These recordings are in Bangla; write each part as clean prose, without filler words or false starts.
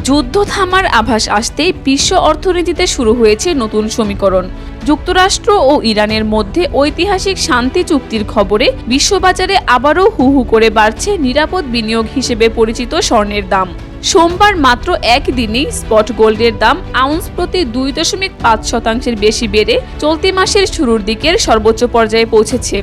যুদ্ধ থামার আভাস আসতেই বিশ্ব অর্থনীতিতে শুরু হয়েছে নতুন সমীকরণ। যুক্তরাষ্ট্র ও ইরানের মধ্যে ঐতিহাসিক শান্তি চুক্তির খবরে বিশ্ববাজারে আবারও হু হু করে বাড়ছে নিরাপদ বিনিয়োগ হিসেবে পরিচিত স্বর্ণের দাম। সোমবার মাত্র একদিনেই স্পট গোল্ডের দাম আউন্স প্রতি 2.5% বেশি বেড়ে চলতি মাসের শুরুর দিকের সর্বোচ্চ পর্যায়ে পৌঁছেছে।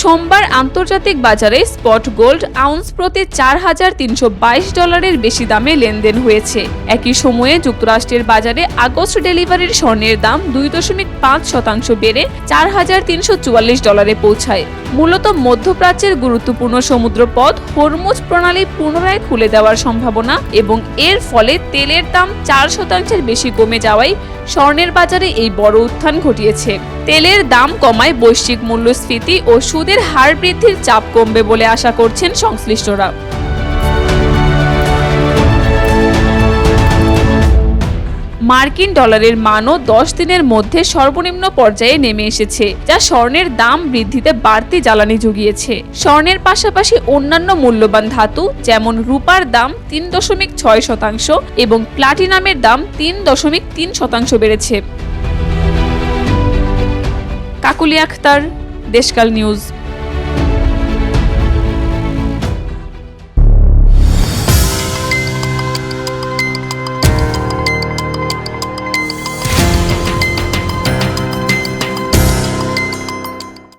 সোমবার আন্তর্জাতিক বাজারে স্পট গোল্ড আউন্স প্রতি $4,322 বেশি দামে লেনদেন হয়েছে। একই সময়ে যুক্তরাষ্ট্রের বাজারে আগস্ট ডেলিভারির স্বর্ণের দাম 2.5% বেড়ে $4,344 পৌঁছায়। মূলত মধ্যপ্রাচ্যের গুরুত্বপূর্ণ সমুদ্রপথ হরমুজ প্রণালী পুনরায় খুলে দেওয়ার সম্ভাবনা এবং এর ফলে তেলের দাম 4% বেশি কমে যাওয়ায় স্বর্ণের বাজারে এই বড় উত্থান ঘটিয়েছে। তেলের দাম কমায় বৈশ্বিক মূল্যস্ফীতি ও সুদের হার বৃদ্ধির চাপ কমবে বলে আশা করছেন সংশ্লিষ্টরা। মার্কিন ডলারের মানও 10 দিনের মধ্যে সর্বনিম্ন পর্যায়ে নেমে এসেছে, যা স্বর্ণের দাম বৃদ্ধিতে বাড়তি জ্বালানি জুগিয়েছে। স্বর্ণের পাশাপাশি অন্যান্য মূল্যবান ধাতু যেমন রূপার দাম 3.6% এবং প্লাটিনামের দাম 3.3% বেড়েছে। কাকুলি আক্তার, দেশকাল নিউজ।